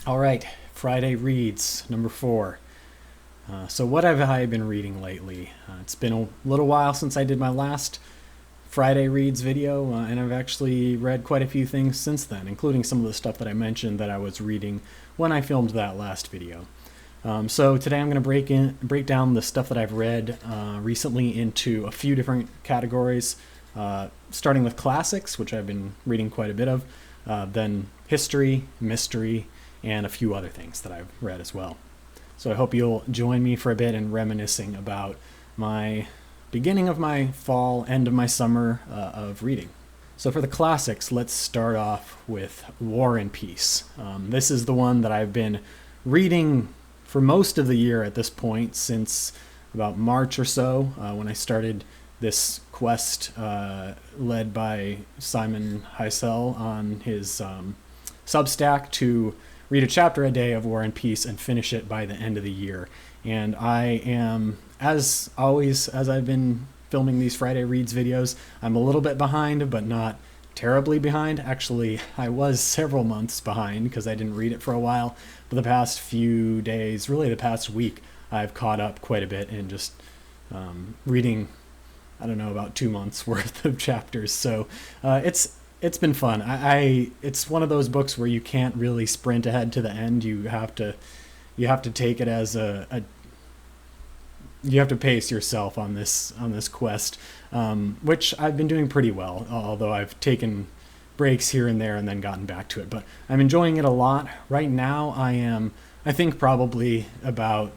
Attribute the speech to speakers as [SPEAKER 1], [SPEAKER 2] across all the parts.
[SPEAKER 1] All right, Friday Reads, number 4. So what have I been reading lately? It's been a little while since I did my last Friday Reads video, and I've actually read quite a few things since then, including some of the stuff that I mentioned that I was reading when I filmed that last video. So today I'm going to break down the stuff that I've read recently into a few different categories, starting with classics, which I've been reading quite a bit of, then history, mystery, and a few other things that I've read as well. So I hope you'll join me for a bit in reminiscing about my beginning of my fall, end of my summer of reading. So for the classics, let's start off with War and Peace. This is the one that I've been reading for most of the year at this point, since about March or so, when I started this quest led by Simon Heisel on his Substack to read a chapter a day of War and Peace and finish it by the end of the year. And I am, as always, as I've been filming these Friday Reads videos, I'm a little bit behind, but not terribly behind. Actually, I was several months behind because I didn't read it for a while. But the past few days, really the past week, I've caught up quite a bit in just reading, I don't know, about 2 months worth of chapters. So it's been fun. It's one of those books where you can't really sprint ahead to the end. You have to take it as you have to pace yourself on this quest, which I've been doing pretty well, although I've taken breaks here and there and then gotten back to it. But I'm enjoying it a lot. Right now I think probably about,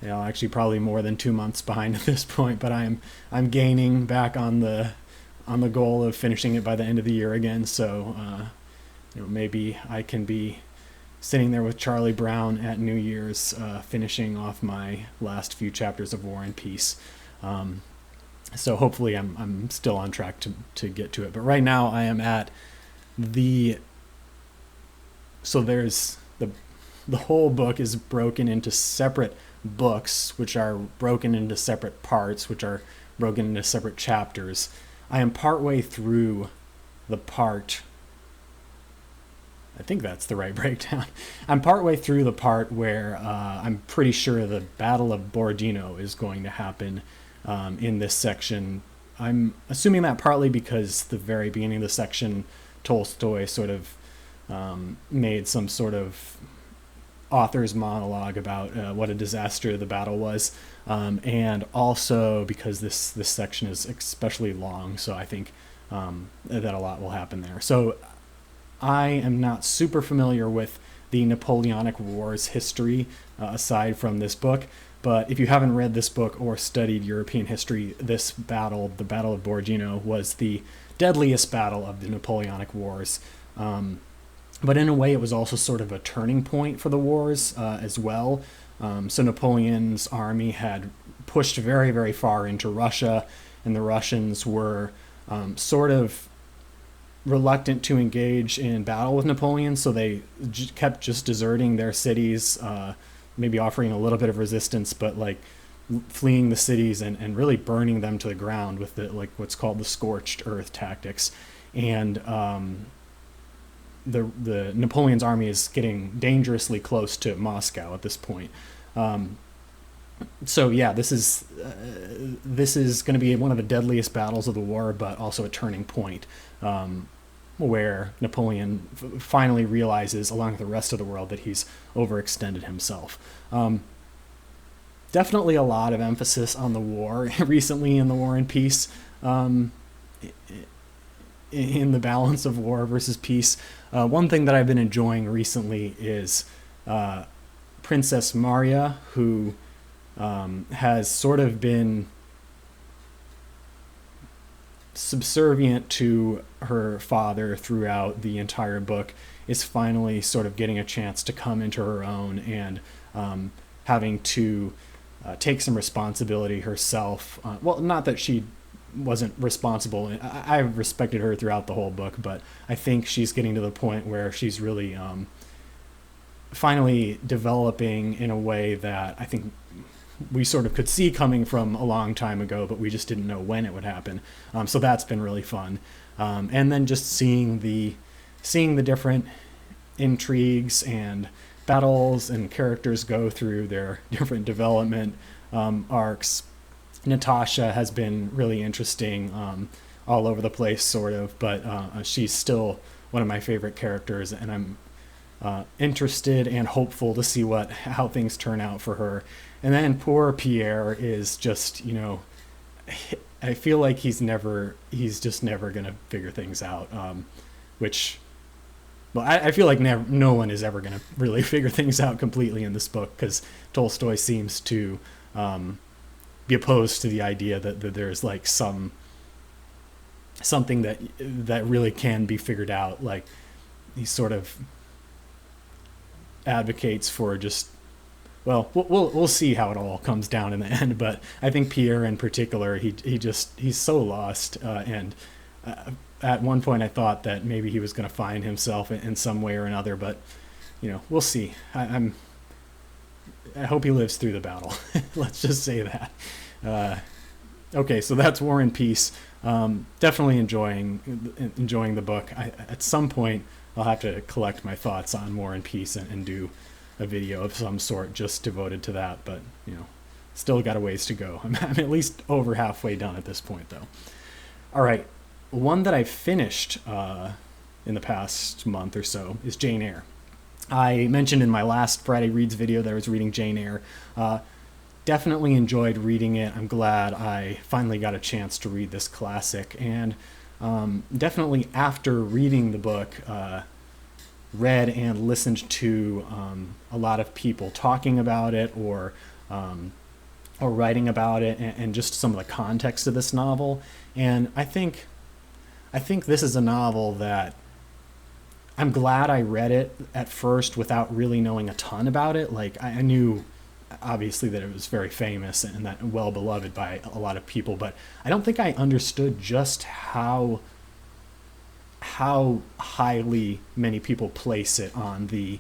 [SPEAKER 1] actually probably more than 2 months behind at this point, but I'm gaining back on the goal of finishing it by the end of the year again. So maybe I can be sitting there with Charlie Brown at New Year's, finishing off my last few chapters of War and Peace. So hopefully I'm still on track to get to it. But right now I am at so there's the whole book is broken into separate books, which are broken into separate parts, which are broken into separate chapters. I am partway through the part, I think that's the right breakdown. I'm partway through the part where I'm pretty sure the Battle of Borodino is going to happen in this section. I'm assuming that partly because the very beginning of the section, Tolstoy sort of made some sort of author's monologue about what a disaster the battle was, and also because this section is especially long, so I think that a lot will happen there. So I am not super familiar with the Napoleonic Wars history aside from this book, but if you haven't read this book or studied European history, this battle, the Battle of Borodino, was the deadliest battle of the Napoleonic Wars. But in a way, it was also sort of a turning point for the wars as well. So Napoleon's army had pushed very, very far into Russia, and the Russians were sort of reluctant to engage in battle with Napoleon, so they kept just deserting their cities, maybe offering a little bit of resistance, but like fleeing the cities and really burning them to the ground with what's called the scorched earth tactics. And the Napoleon's army is getting dangerously close to Moscow at this point. So yeah, this is going to be one of the deadliest battles of the war, but also a turning point where Napoleon finally realizes, along with the rest of the world, that he's overextended himself. Definitely a lot of emphasis on the war recently in the War and Peace, in the balance of war versus peace. One thing that I've been enjoying recently is Princess Maria, who has sort of been subservient to her father throughout the entire book, is finally sort of getting a chance to come into her own and having to take some responsibility herself. Well, not that she wasn't responsible. I respected her throughout the whole book, but I think she's getting to the point where she's really finally developing in a way that I think we sort of could see coming from a long time ago, but we just didn't know when it would happen. So that's been really fun. And then just seeing the different intrigues and battles and characters go through their different development arcs. Natasha has been really interesting, all over the place, sort of, but she's still one of my favorite characters, and I'm interested and hopeful to see how things turn out for her. And then poor Pieter is just, I feel like he's just never gonna figure things out, which, well, I feel like no one is ever gonna really figure things out completely in this book, because Tolstoy seems to be opposed to the idea that there's like something that really can be figured out. Like, he sort of advocates for just, well, we'll see how it all comes down in the end, but I think Pieter in particular, he's so lost, and at one point I thought that maybe he was going to find himself in some way or another, but we'll see. I hope he lives through the battle. Let's just say that. Okay, so that's War and Peace. Definitely enjoying the book. At some point I'll have to collect my thoughts on War and Peace and do a video of some sort just devoted to that, but still got a ways to go. I'm at least over halfway done at this point, though. All right, one that I finished in the past month or so is Jane Eyre. I mentioned in my last Friday Reads video that I was reading Jane Eyre. Definitely enjoyed reading it. I'm glad I finally got a chance to read this classic, and definitely after reading the book, read and listened to a lot of people talking about it or writing about it, and just some of the context of this novel. And I think this is a novel that I'm glad I read it at first without really knowing a ton about it. Like, I knew obviously that it was very famous and that well beloved by a lot of people, but I don't think I understood just how highly many people place it on the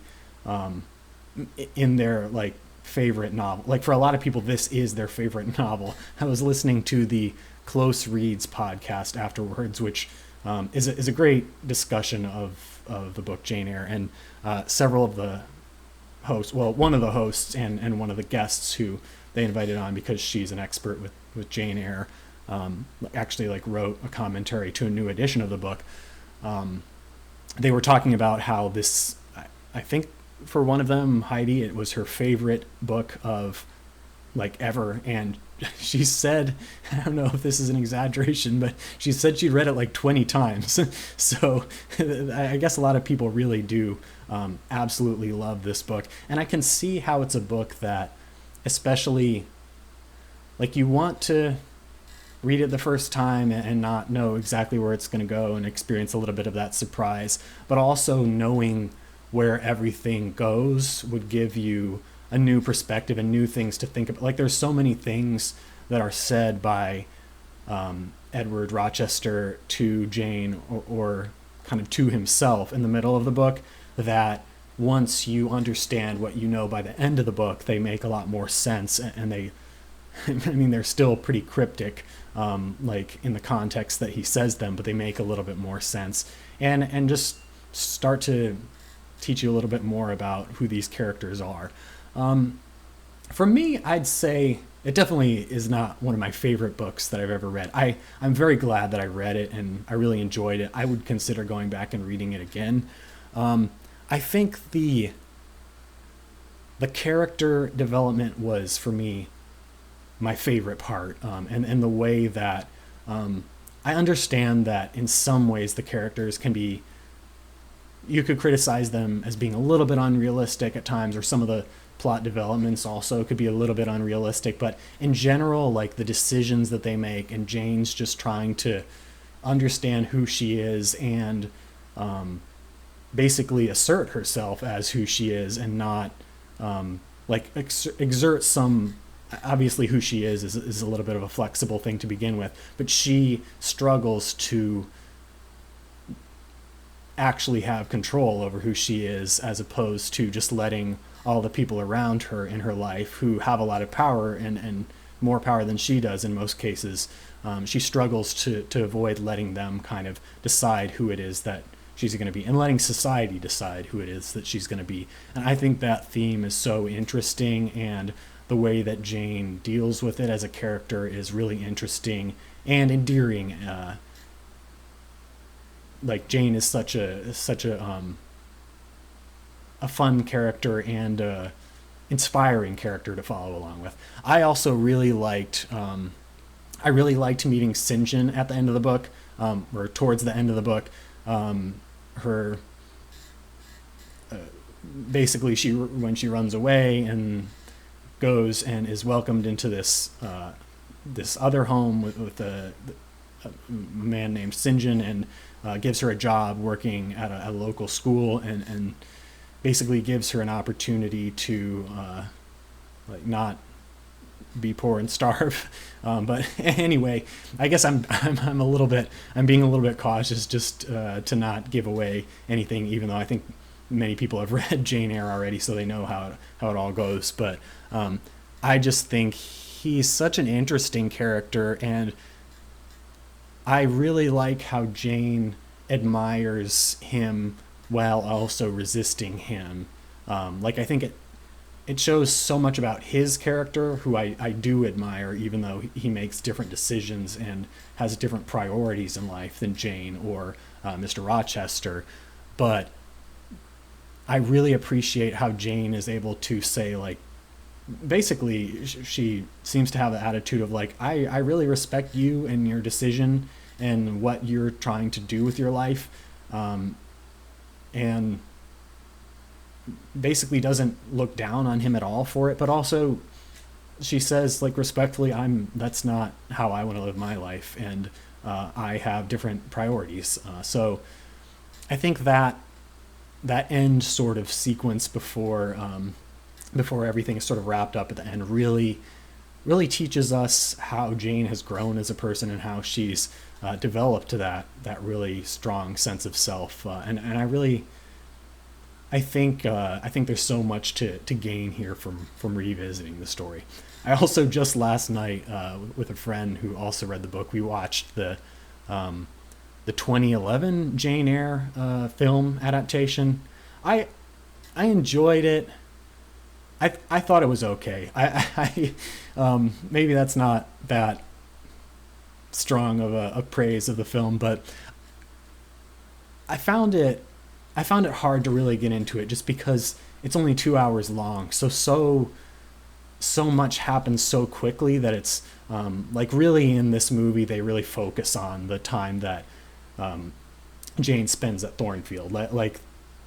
[SPEAKER 1] in their like favorite novel. Like, for a lot of people, this is their favorite novel. I was listening to the Close Reads podcast afterwards, which is a great discussion of the book Jane Eyre, and several of the hosts, well, one of the hosts and one of the guests who they invited on because she's an expert with Jane Eyre, actually like wrote a commentary to a new edition of the book. They were talking about how this, I think for one of them, Heidi, it was her favorite book of like ever, and she said, I don't know if this is an exaggeration, but she said she'd read it like 20 times. So I guess a lot of people really do absolutely love this book. And I can see how it's a book that, especially, like, you want to read it the first time and not know exactly where it's going to go and experience a little bit of that surprise, but also knowing where everything goes would give you a new perspective and new things to think about. Like, there's so many things that are said by Edward Rochester to Jane or kind of to himself in the middle of the book, that once you understand what you know by the end of the book, they make a lot more sense, and they, I mean, they're still pretty cryptic, like in the context that he says them, but they make a little bit more sense, and just start to teach you a little bit more about who these characters are. For me, I'd say it definitely is not one of my favorite books that I've ever read. I'm very glad that I read it, and I really enjoyed it. I would consider going back and reading it again. I think the character development was, for me, my favorite part, and the way that I understand that in some ways the characters can be, you could criticize them as being a little bit unrealistic at times, or some of the plot developments also could be a little bit unrealistic, but in general, like, the decisions that they make, and Jane's just trying to understand who she is and basically assert herself as who she is, and not exert some, obviously who she is a little bit of a flexible thing to begin with, but she struggles to actually have control over who she is, as opposed to just letting all the people around her in her life who have a lot of power and more power than she does in most cases. She struggles to avoid letting them kind of decide who it is that she's going to be, and letting society decide who it is that she's going to be. And I think that theme is so interesting, and the way that Jane deals with it as a character is really interesting and endearing. Like, Jane is such a fun character and inspiring character to follow along with. I also really liked meeting St. John at the end of the book, or towards the end of the book. Her basically, when she runs away and goes and is welcomed into this other home with a man named St. John, and gives her a job working at a local school, and basically gives her an opportunity to like not be poor and starve. But anyway, I guess I'm being a little bit cautious just to not give away anything, even though I think many people have read Jane Eyre already, so they know how it all goes. But I just think he's such an interesting character, and I really like how Jane admires him while also resisting him. Like, I think it shows so much about his character, who I do admire, even though he makes different decisions and has different priorities in life than Jane or Mr. Rochester. But I really appreciate how Jane is able to say, like, basically, she seems to have the attitude of, like, I really respect you and your decision and what you're trying to do with your life, and basically doesn't look down on him at all for it. But also, she says, like, respectfully, that's not how I want to live my life, and I have different priorities. So I think that end sort of sequence before everything is sort of wrapped up at the end really teaches us how Jane has grown as a person, and how she's developed to that really strong sense of self. And I think there's so much to gain here from revisiting the story. I also, just last night, with a friend who also read the book, we watched the 2011 Jane Eyre film adaptation. I enjoyed it. I thought it was okay. I maybe that's not that strong of a praise of the film, but I found it hard to really get into it, just because it's only 2 hours long. So much happens so quickly that it's like, really, in this movie they really focus on the time that Jane spends at Thornfield,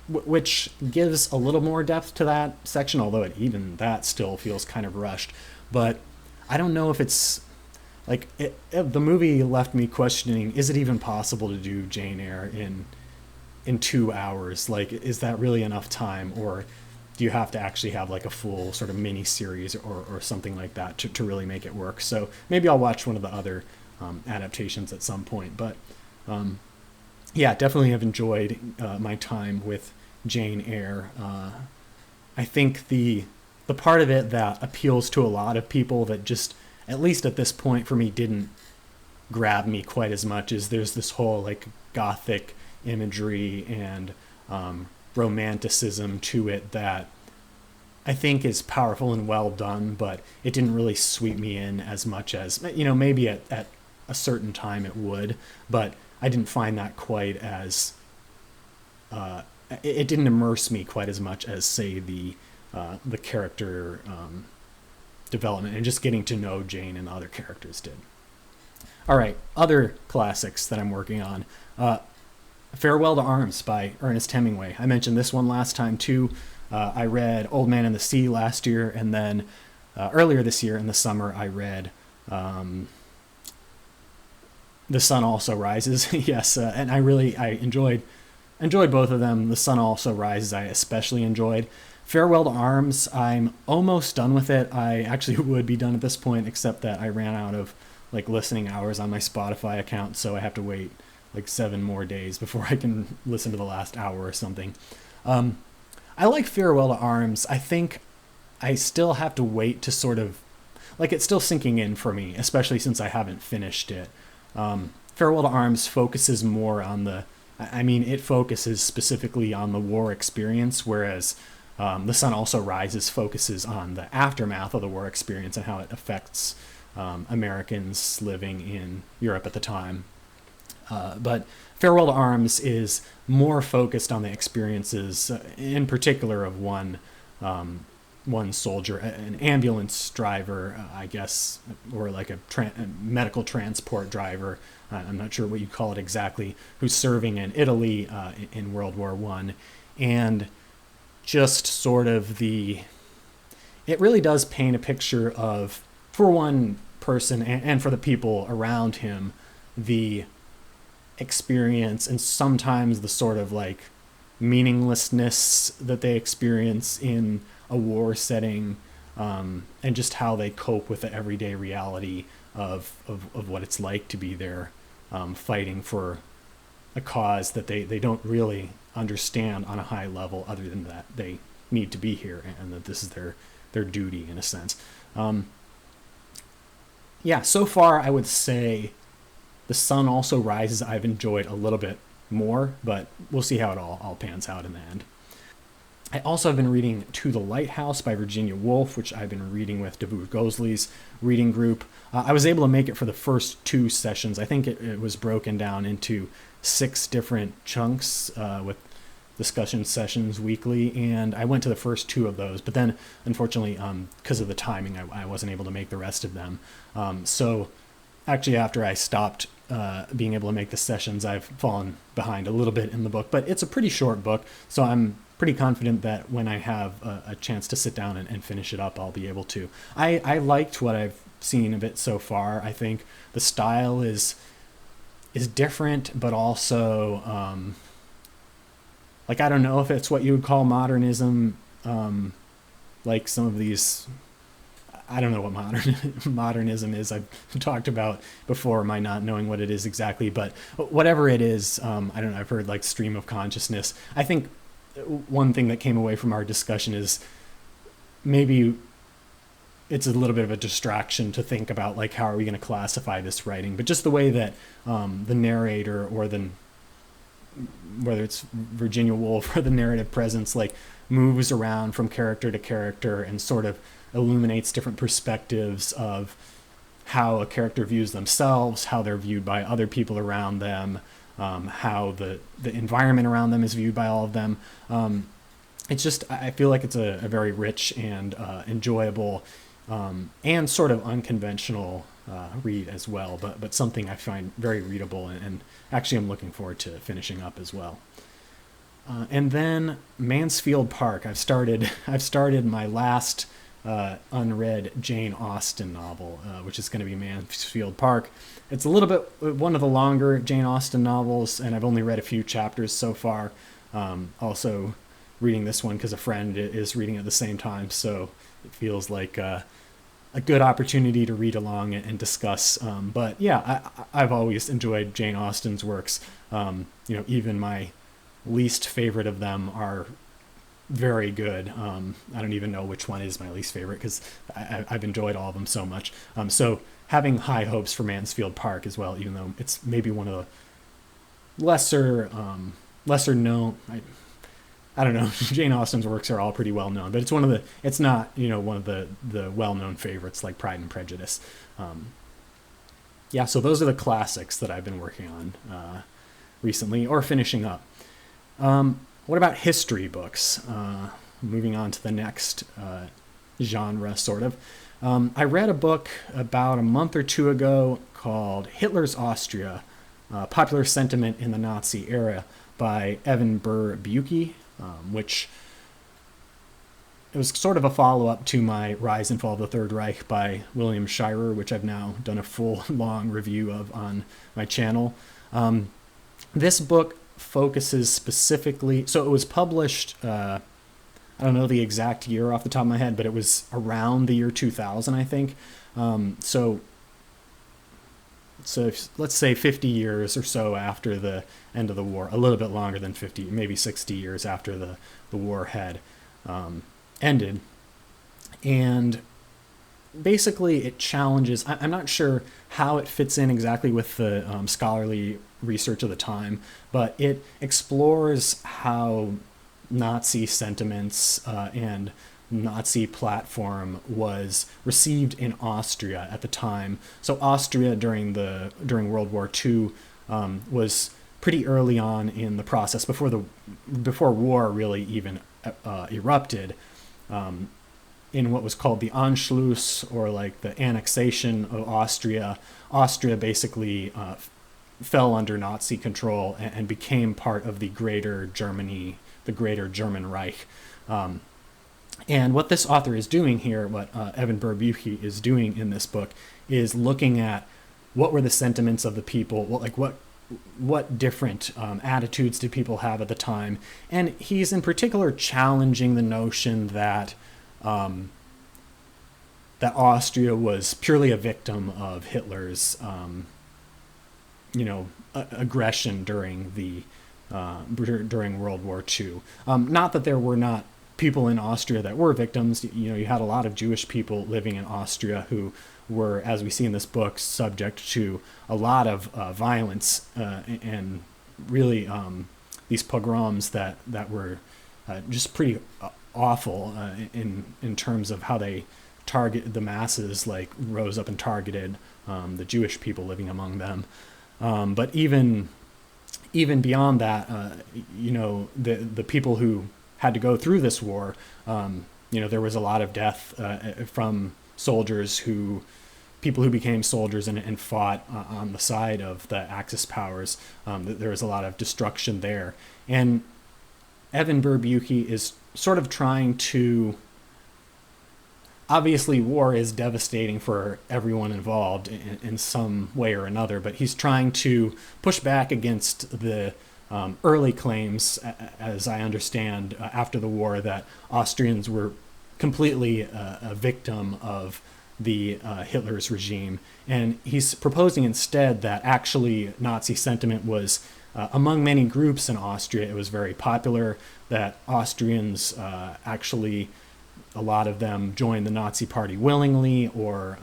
[SPEAKER 1] which gives a little more depth to that section, although even that still feels kind of rushed. But I don't know if it's like the movie left me questioning, is it even possible to do Jane Eyre in 2 hours? Like, is that really enough time, or do you have to actually have like a full sort of mini series or something like that to really make it work? So maybe I'll watch one of the other adaptations at some point. But yeah, definitely have enjoyed my time with Jane Eyre. I think the part of it that appeals to a lot of people that just, at least at this point for me, didn't grab me quite as much is there's this whole like gothic imagery and romanticism to it that I think is powerful and well done, but it didn't really sweep me in as much as, maybe at a certain time it would, but I didn't find that quite as it didn't immerse me quite as much as, say, the character development and just getting to know Jane and the other characters did. All right, other classics that I'm working on. Farewell to Arms by Ernest Hemingway. I mentioned this one last time too. I read Old Man and the Sea last year, and then earlier this year in the summer I read The Sun Also Rises. Yes, and I enjoyed both of them. The Sun Also Rises I especially enjoyed. Farewell to Arms, I'm almost done with it. I actually would be done at this point, except that I ran out of like listening hours on my Spotify account, so I have to wait like 7 more days before I can listen to the last hour or something. I like Farewell to Arms. I think I still have to wait to sort of, like, it's still sinking in for me, especially since I haven't finished it. Farewell to Arms focuses more on the I mean, it focuses specifically on the war experience, whereas The Sun Also Rises focuses on the aftermath of the war experience and how it affects Americans living in Europe at the time. But Farewell to Arms is more focused on the experiences, in particular of one soldier, an ambulance driver, I guess, or like a medical transport driver. I'm not sure what you call it exactly, who's serving in Italy in World War I. And just sort of it really does paint a picture of, for one person and for the people around him, the experience and sometimes the sort of like meaninglessness that they experience in a war setting, and just how they cope with the everyday reality of what it's like to be there, fighting for a cause that they don't really understand on a high level, other than that they need to be here and that this is their duty in a sense. So far I would say The Sun Also Rises I've enjoyed a little bit more, but we'll see how it all pans out in the end. I also have been reading To the Lighthouse by Virginia Woolf, which I've been reading with Davood Gozli's reading group. I was able to make it for the first 2 sessions. I think it was broken down into 6 different chunks with discussion sessions weekly, and I went to the first 2 of those, but then unfortunately because of the timing I wasn't able to make the rest of them. So actually after I stopped being able to make the sessions, I've fallen behind a little bit in the book, but it's a pretty short book, so I'm pretty confident that when I have a chance to sit down and finish it up, I'll be able to. I liked what I've seen of it so far. I think the style is different, but also like, I don't know if it's what you would call modernism, like some of these. I don't know what modernism is. I've talked about before my not knowing what it is exactly, but whatever it is, I don't know. I've heard like stream of consciousness. I think one thing that came away from our discussion is maybe it's a little bit of a distraction to think about like, how are we going to classify this writing, but just the way that the narrator, or whether it's Virginia Woolf or the narrative presence, like moves around from character to character and sort of illuminates different perspectives of how a character views themselves, how they're viewed by other people around them, how the environment around them is viewed by all of them. It's just, I feel like it's a very rich and enjoyable and sort of unconventional read as well, but something I find very readable, and actually I'm looking forward to finishing up as well. And then Mansfield Park. I've started my last unread Jane Austen novel, which is going to be Mansfield Park. It's a little bit one of the longer Jane Austen novels, and I've only read a few chapters so far. Also reading this one because a friend is reading at the same time, so it feels like a good opportunity to read along and discuss. But yeah, I've always enjoyed Jane Austen's works. Even my least favorite of them are very good. I don't even know which one is my least favorite because I've enjoyed all of them so much. So having high hopes for Mansfield Park as well, even though it's maybe one of the lesser known. I don't know. Jane Austen's works are all pretty well known, but it's not one of the well known favorites like Pride and Prejudice. So those are the classics that I've been working on recently or finishing up. What about history books? Moving on to the next genre, sort of. I read a book about a month or 2 ago called Hitler's Austria, Popular Sentiment in the Nazi Era by Evan Burr Bukey, which it was sort of a follow-up to my Rise and Fall of the Third Reich by William Shirer, which I've now done a full, long review of on my channel. This book focuses specifically, so it was published, I don't know the exact year off the top of my head, but it was around the year 2000, I think. So let's say 50 years or so after the end of the war, a little bit longer than 50, maybe 60 years after the war had ended. And basically it challenges, I'm not sure how it fits in exactly with the scholarly research of the time, but it explores how Nazi sentiments and Nazi platform was received in Austria at the time. So Austria during World War II was pretty early on in the process, before war really even erupted, in what was called the Anschluss, or like the annexation of Austria. Austria basically fell under Nazi control and became part of the greater Germany, the greater German Reich. And what this author is doing here, what Evan Burr Bukey is doing in this book, is looking at what were the sentiments of the people, what different attitudes did people have at the time. And he's in particular challenging the notion that that Austria was purely a victim of Hitler's aggression during World War II. Not that there were not people in Austria that were victims. You had a lot of Jewish people living in Austria who were, as we see in this book, subject to a lot of violence and really these pogroms that were just pretty awful in terms of how they target the masses, like rose up and targeted the Jewish people living among them. But even beyond that, the people who had to go through this war, there was a lot of death from people who became soldiers and fought on the side of the Axis powers. There was a lot of destruction there. And Evan Burr Bukey is sort of trying to... Obviously, war is devastating for everyone involved in some way or another, but he's trying to push back against the early claims, as I understand, after the war, that Austrians were completely a victim of the Hitler's regime. And he's proposing instead that actually Nazi sentiment was, among many groups in Austria, it was very popular, that Austrians actually... a lot of them joined the Nazi Party willingly, or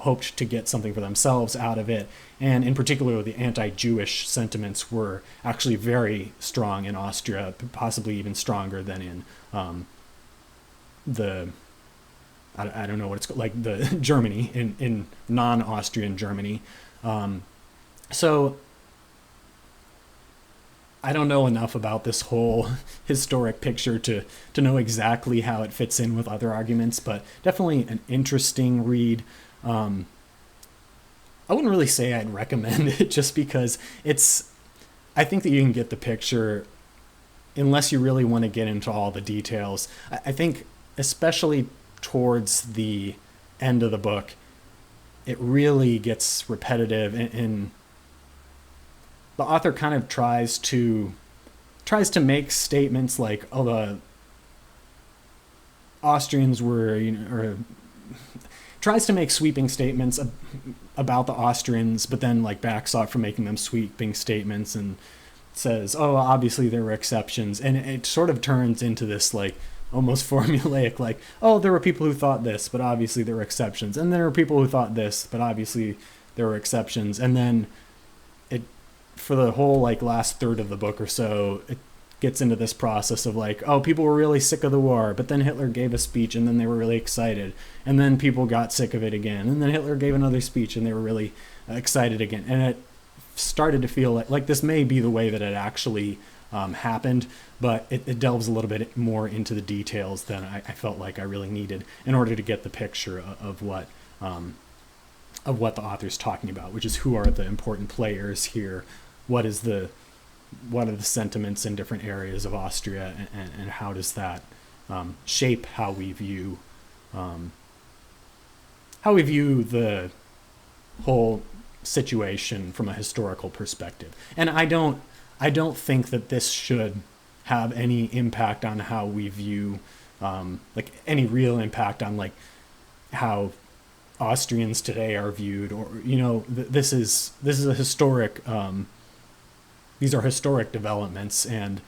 [SPEAKER 1] hoped to get something for themselves out of it. And in particular, the anti-Jewish sentiments were actually very strong in Austria, possibly even stronger than in I don't know what it's called, like the Germany, in non-Austrian Germany. So I don't know enough about this whole historic picture to know exactly how it fits in with other arguments, but definitely an interesting read. I wouldn't really say I'd recommend it, just because I think that you can get the picture unless you really want to get into all the details. I think especially towards the end of the book, it really gets repetitive, and the author kind of tries to make statements like, oh, the Austrians were, or tries to make sweeping statements about the Austrians, but then like backs off from making them sweeping statements and says, oh, obviously there were exceptions. And it sort of turns into this like almost formulaic, like, oh, there were people who thought this, but obviously there were exceptions. And there were people who thought this, but obviously there were exceptions. And then for the whole like last third of the book or so, it gets into this process of like, oh, people were really sick of the war, but then Hitler gave a speech and then they were really excited, and then people got sick of it again, and then Hitler gave another speech and they were really excited again. And it started to feel like this may be the way that it actually happened, but it delves a little bit more into the details than I felt like I really needed in order to get the picture of what the author's talking about, which is who are the important players here. What are the sentiments in different areas of Austria, and how does that shape how we view the whole situation from a historical perspective? And I don't think that this should have any impact on how we view, like any real impact on like how Austrians today are viewed, or this is a historic. These are historic developments, and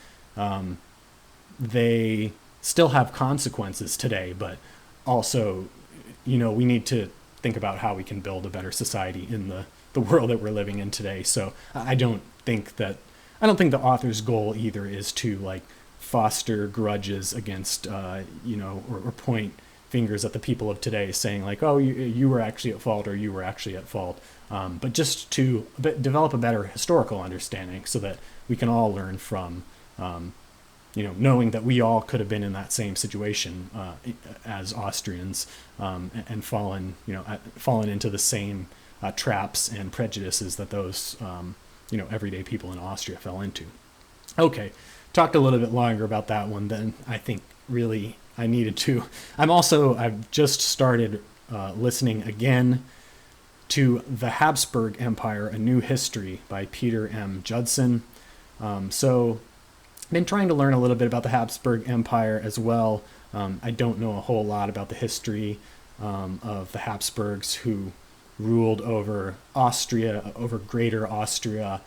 [SPEAKER 1] they still have consequences today, but also, we need to think about how we can build a better society in the the world that we're living in today. So I don't think the author's goal either is to like foster grudges against or point fingers at the people of today, saying like, oh, you were actually at fault, or you were actually at fault, but just to develop a better historical understanding so that we can all learn from knowing that we all could have been in that same situation as Austrians, and fallen into the same traps and prejudices that those everyday people in Austria fell into. Okay, talked a little bit longer about that one than I think really I needed to. I've just started listening again to The Habsburg Empire, A New History by Pieter M. Judson. So I've been trying to learn a little bit about the Habsburg Empire as well. I don't know a whole lot about the history of the Habsburgs, who ruled over Austria, over Greater Austria,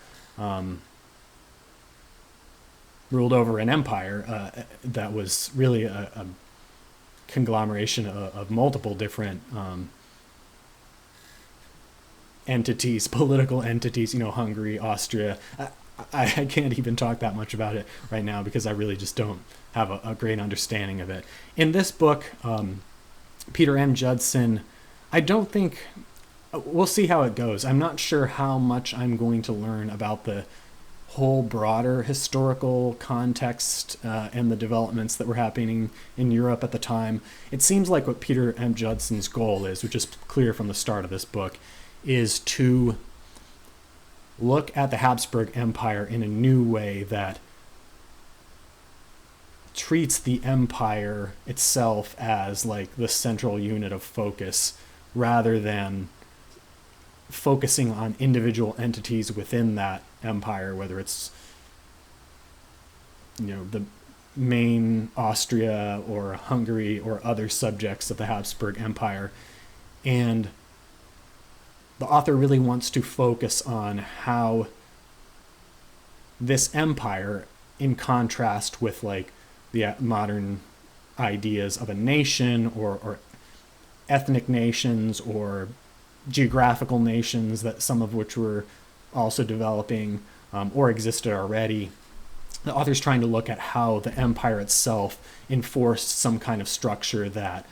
[SPEAKER 1] ruled over an empire that was really a conglomeration of multiple different entities, political entities, Hungary, Austria. I can't even talk that much about it right now because I really just don't have a great understanding of it. In this book, Pieter M. Judson, I don't think, we'll see how it goes. I'm not sure how much I'm going to learn about the whole broader historical context and the developments that were happening in Europe at the time. It seems like what Pieter M. Judson's goal is, which is clear from the start of this book, is to look at the Habsburg Empire in a new way that treats the empire itself as like the central unit of focus, rather than focusing on individual entities within that empire, whether it's the main Austria or Hungary or other subjects of the Habsburg Empire. And the author really wants to focus on how this empire, in contrast with like the modern ideas of a nation or ethnic nations or geographical nations, that some of which were also developing or existed already. The author's trying to look at how the empire itself enforced some kind of structure that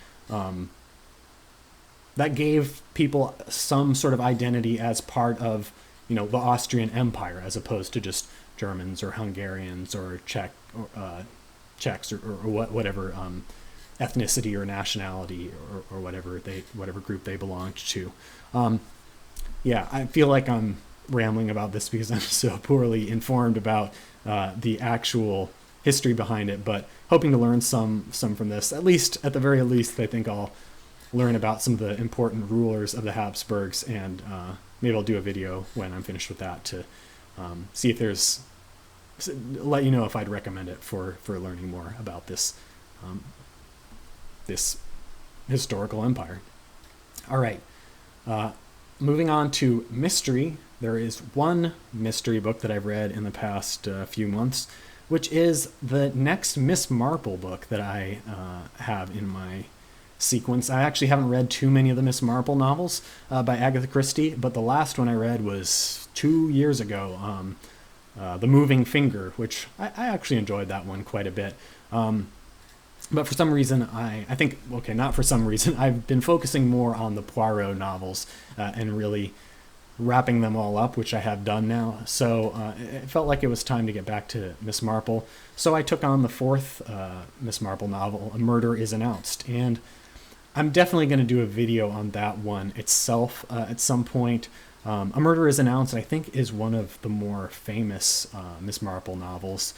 [SPEAKER 1] that gave people some sort of identity as part of the Austrian Empire, as opposed to just Germans or Hungarians or Czechs or whatever ethnicity or nationality or whatever group they belonged to. I feel like I'm rambling about this because I'm so poorly informed about the actual history behind it, but hoping to learn some from this. At the very least, I think I'll learn about some of the important rulers of the Habsburgs, and maybe I'll do a video when I'm finished with that to see if let you know if I'd recommend it for learning more about this historical empire. All right. Moving on to mystery, there is one mystery book that I've read in the past few months, which is the next Miss Marple book that I have in my sequence. I actually haven't read too many of the Miss Marple novels by Agatha Christie, but the last one I read was 2 years ago, The Moving Finger, which I actually enjoyed that one quite a bit. But for some reason, not for some reason, I've been focusing more on the Poirot novels and really wrapping them all up, which I have done now. So it felt like it was time to get back to Miss Marple. So I took on the fourth Miss Marple novel, A Murder is Announced. And I'm definitely going to do a video on that one itself at some point. A Murder is Announced, I think, is one of the more famous Miss Marple novels,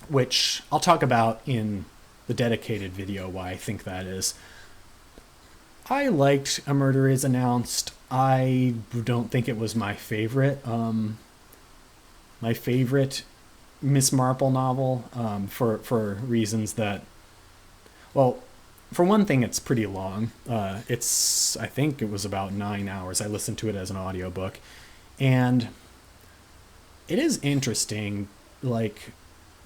[SPEAKER 1] which I'll talk about in the dedicated video why I think that is. I liked A Murder is Announced. I don't think it was my favorite Miss Marple novel, for reasons that, well, for one thing, it's pretty long. I think it was about 9 hours. I listened to it as an audiobook, and it is interesting. Like,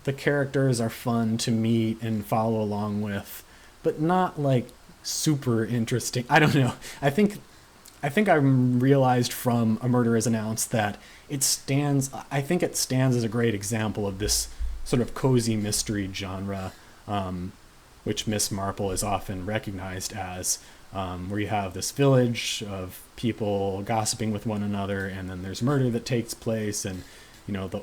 [SPEAKER 1] the characters are fun to meet and follow along with, but not like super interesting. I don't know. I think I think I realized from A Murder is Announced that I think it stands as a great example of this sort of cozy mystery genre, which Miss Marple is often recognized as, where you have this village of people gossiping with one another, and then there's murder that takes place, and the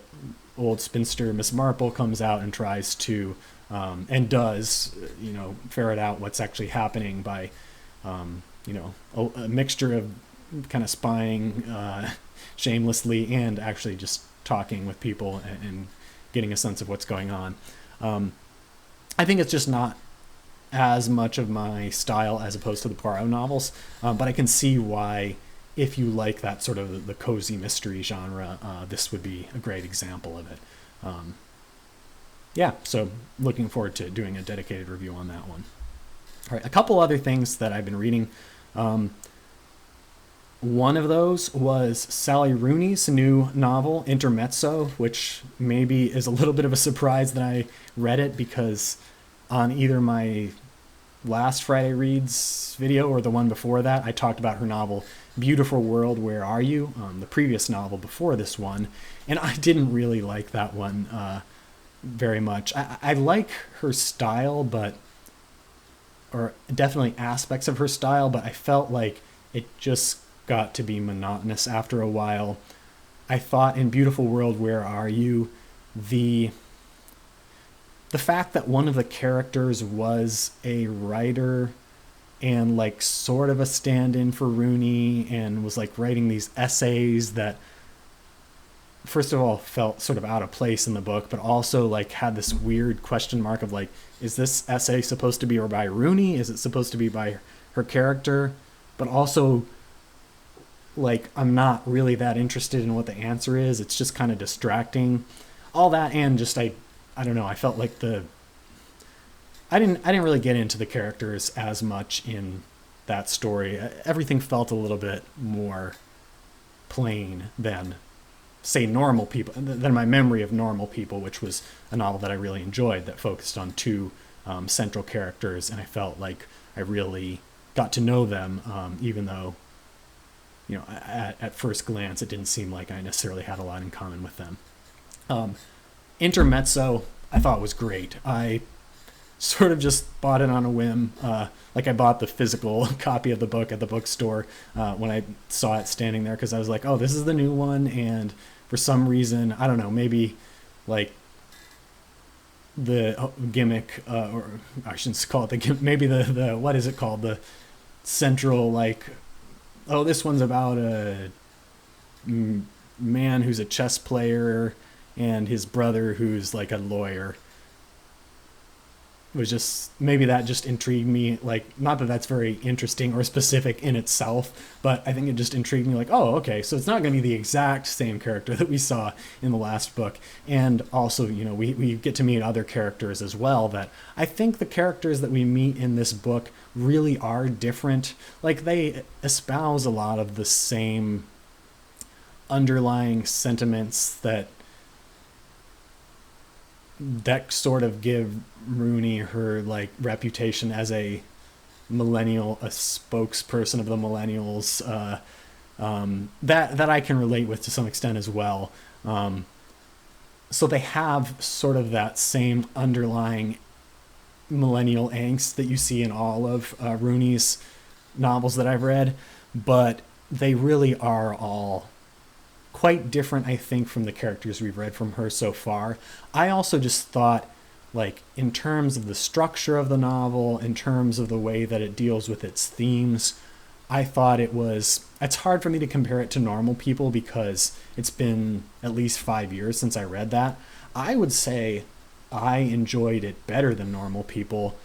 [SPEAKER 1] old spinster Miss Marple comes out and tries to and does ferret out what's actually happening by a mixture of kind of spying shamelessly and actually just talking with people and getting a sense of what's going on. I think it's just not as much of my style as opposed to the Poirot novels, but I can see why, if you like that sort of the cozy mystery genre, this would be a great example of it. So looking forward to doing a dedicated review on that one. All right, a couple other things that I've been reading. One of those was Sally Rooney's new novel, Intermezzo, which maybe is a little bit of a surprise that I read it, because on either my last Friday Reads video or the one before that, I talked about her novel, Beautiful World, Where Are You? The previous novel before this one, and I didn't really like that one very much. I like her style, or definitely aspects of her style, but I felt like it just got to be monotonous after a while. I thought in Beautiful World, Where Are You? The fact that one of the characters was a writer and like sort of a stand-in for Rooney and was like writing these essays that, first of all, felt sort of out of place in the book, but also like had this weird question mark of like, is this essay supposed to be by Rooney? Is it supposed to be by her character? But also, like, I'm not really that interested in what the answer is. It's just kind of distracting. All that, and just I don't know, I felt like I didn't really get into the characters as much in that story. Everything felt a little bit more plain than, say, Normal People, than my memory of Normal People, which was a novel that I really enjoyed that focused on two central characters, and I felt like I really got to know them, even though, at first glance, it didn't seem like I necessarily had a lot in common with them. Intermezzo, I thought was great. I sort of just bought it on a whim. Like I bought the physical copy of the book at the bookstore when I saw it standing there, because I was like, oh, this is the new one, and for some reason, I don't know, maybe like the gimmick, or I shouldn't call it the gimmick, maybe the what is it called? The central, like, oh, this one's about a man who's a chess player and his brother who's like a lawyer. It was just, maybe that just intrigued me. Like, not that that's very interesting or specific in itself, but I think it just intrigued me, like, oh, okay, so it's not going to be the exact same character that we saw in the last book. And also, we get to meet other characters as well, that I think the characters that we meet in this book really are different. Like, they espouse a lot of the same underlying sentiments that sort of give Rooney her like reputation as a spokesperson of the millennials, that I can relate with to some extent as well. So they have sort of that same underlying millennial angst that you see in all of Rooney's novels that I've read, but they really are all quite different, I think, from the characters we've read from her so far. I also just thought, like, in terms of the structure of the novel, in terms of the way that it deals with its themes, I thought it's hard for me to compare it to Normal People because it's been at least 5 years since I read that. I would say I enjoyed it better than Normal People.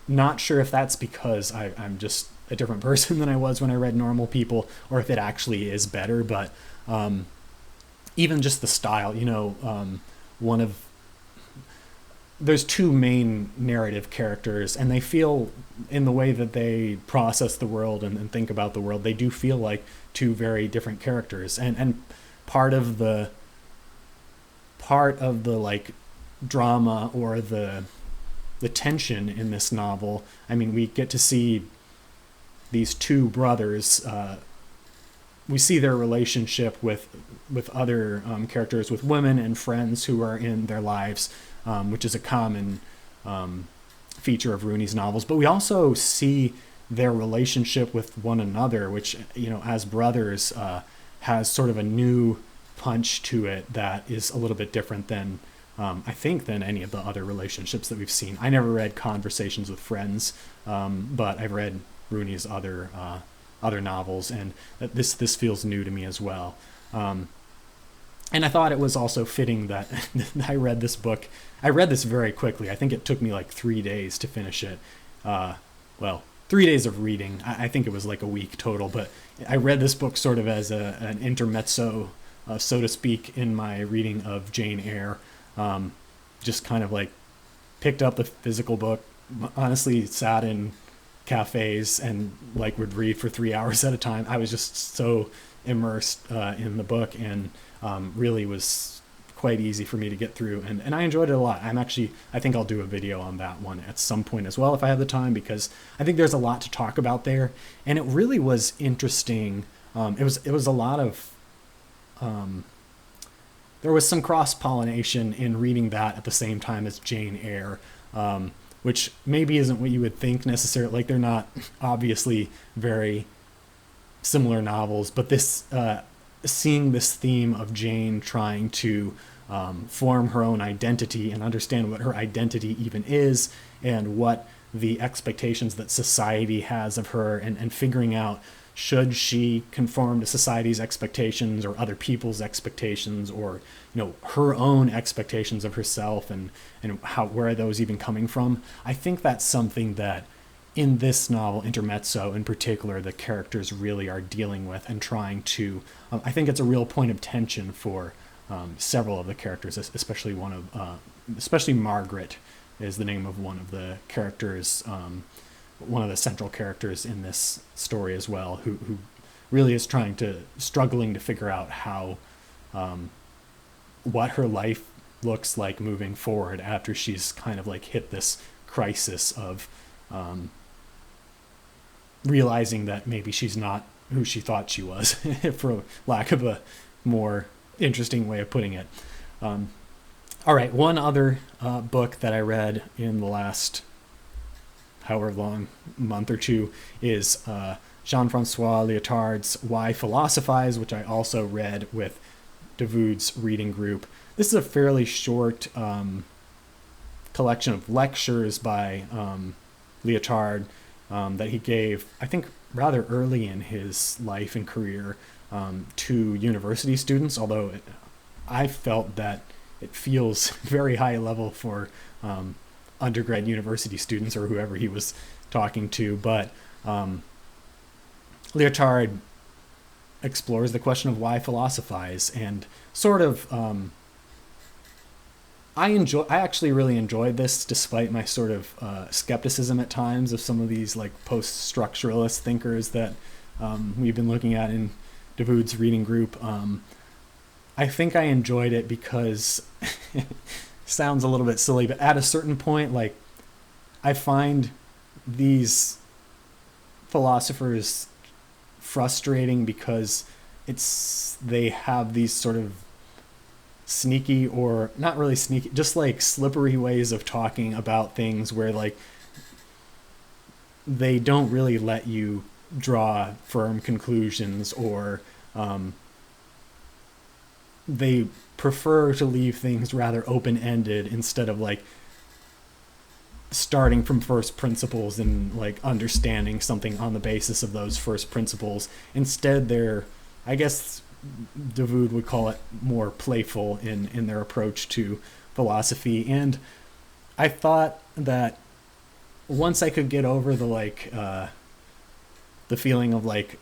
[SPEAKER 1] Not sure if that's because I'm just a different person than I was when I read Normal People, or if it actually is better, but even just the style, there's two main narrative characters, and they feel, in the way that they process the world and think about the world, they do feel like two very different characters. And part of the like drama or the tension in this novel, I mean, we get to see these two brothers we see their relationship with other characters, with women and friends who are in their lives, which is a common feature of Rooney's novels. But we also see their relationship with one another, which, as brothers, has sort of a new punch to it that is a little bit different than, I think, than any of the other relationships that we've seen. I never read Conversations with Friends, but I've read Rooney's other novels, and this feels new to me as well. And I thought it was also fitting that I read this book. I read this very quickly. I think it took me like 3 days to finish it. 3 days of reading. I think it was like a week total, but I read this book sort of as an intermezzo, so to speak, in my reading of Jane Eyre. Just kind of like picked up the physical book, honestly sat in cafes and like would read for 3 hours at a time. I was just so immersed in the book, and really was quite easy for me to get through, and I enjoyed it a lot. I think I'll do a video on that one at some point as well if I have the time, because I think there's a lot to talk about there, and it really was interesting. It was a lot of there was some cross-pollination in reading that at the same time as Jane Eyre, which maybe isn't what you would think necessarily. Like, they're not obviously very similar novels, but this seeing this theme of Jane trying to form her own identity and understand what her identity even is, and what the expectations that society has of her, and figuring out, should she conform to society's expectations or other people's expectations, or her own expectations of herself, and where are those even coming from. I think that's something that in this novel, Intermezzo in particular, the characters really are dealing with and trying to, I think it's a real point of tension for several of the characters, especially especially Margaret is the name of one of the characters, one of the central characters in this story as well, who really is struggling to figure out how, what her life looks like moving forward after she's kind of like hit this crisis of realizing that maybe she's not who she thought she was, for lack of a more interesting way of putting it. All right, one other book that I read in the last however long, month or two, is Jean-François Lyotard's Why Philosophize, which I also read with Davood's reading group. This is a fairly short collection of lectures by Lyotard that he gave, I think, rather early in his life and career to university students, although I felt that it feels very high level for undergrad university students or whoever he was talking to. But Lyotard explores the question of why philosophize, and sort of I actually really enjoyed this, despite my sort of skepticism at times of some of these like post-structuralist thinkers that we've been looking at in Davood's reading group. I think I enjoyed it because it sounds a little bit silly, but at a certain point, like, I find these philosophers frustrating because they have these sort of sneaky, or not really sneaky, just like slippery ways of talking about things where like they don't really let you draw firm conclusions, or they prefer to leave things rather open-ended instead of like starting from first principles and like understanding something on the basis of those first principles. Instead, they're, I guess Davood would call it, more playful in their approach to philosophy. And I thought that once I could get over the like the feeling of like,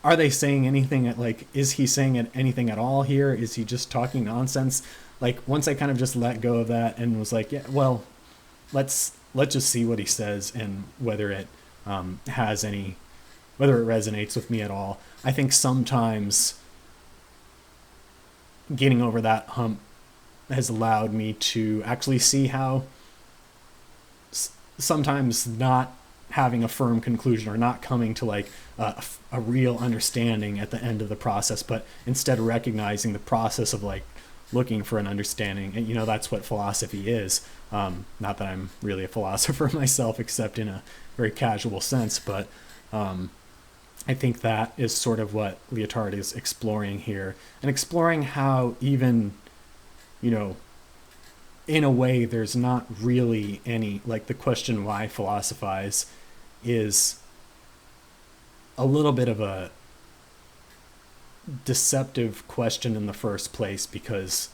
[SPEAKER 1] are they saying anything, like, is he saying anything at all here? Is he just talking nonsense? Like, once I kind of just let go of that and was like, yeah, well, let's just see what he says and whether it resonates with me at all. I think sometimes getting over that hump has allowed me to actually see how sometimes not having a firm conclusion or not coming to like a real understanding at the end of the process, but instead recognizing the process of like looking for an understanding. And that's what philosophy is. Not that I'm really a philosopher myself, except in a very casual sense, but I think that is sort of what Lyotard is exploring here, and exploring how even, in a way, there's not really any, like the question why philosophize is a little bit of a deceptive question in the first place, because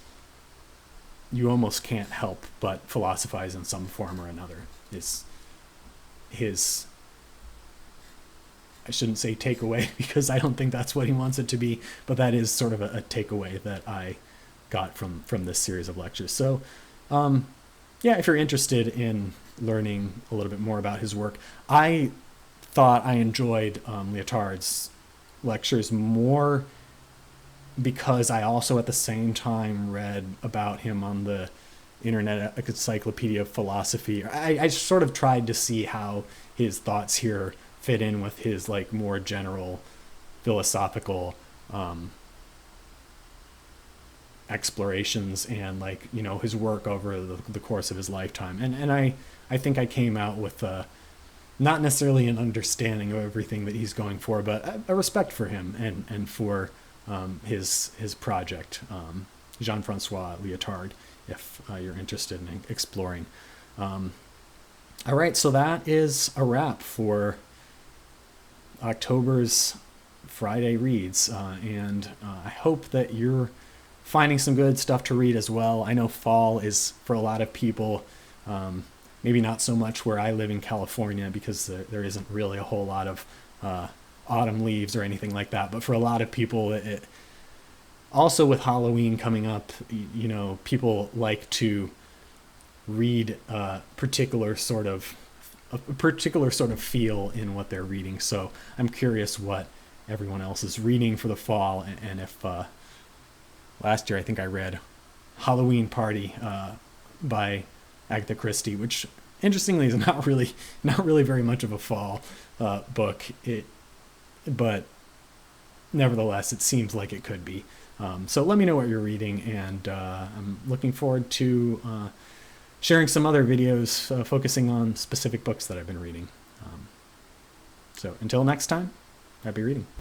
[SPEAKER 1] you almost can't help but philosophize in some form or another, is his, I shouldn't say takeaway, because I don't think that's what he wants it to be, but that is sort of a takeaway that I got from this series of lectures. So if you're interested in learning a little bit more about his work, I thought I enjoyed Lyotard's lectures more because I also at the same time read about him on the Internet Encyclopedia of Philosophy. I sort of tried to see how his thoughts here fit in with his like more general philosophical explorations and like his work over the course of his lifetime, and I think I came out with not necessarily an understanding of everything that he's going for, but a respect for him and for his project, Jean-François Lyotard, if you're interested in exploring. All right, so that is a wrap for October's Friday reads, and I hope that you're finding some good stuff to read as well. I know fall is, for a lot of people, maybe not so much where I live in California, because there isn't really a whole lot of autumn leaves or anything like that. But for a lot of people, it also, with Halloween coming up, people like to read a particular sort of feel in what they're reading. So I'm curious what everyone else is reading for the fall, and if last year I think I read Halloween Party by Agatha Christie, which interestingly is not really very much of a fall book. But nevertheless, it seems like it could be. So let me know what you're reading, and I'm looking forward to sharing some other videos focusing on specific books that I've been reading. So until next time, happy reading.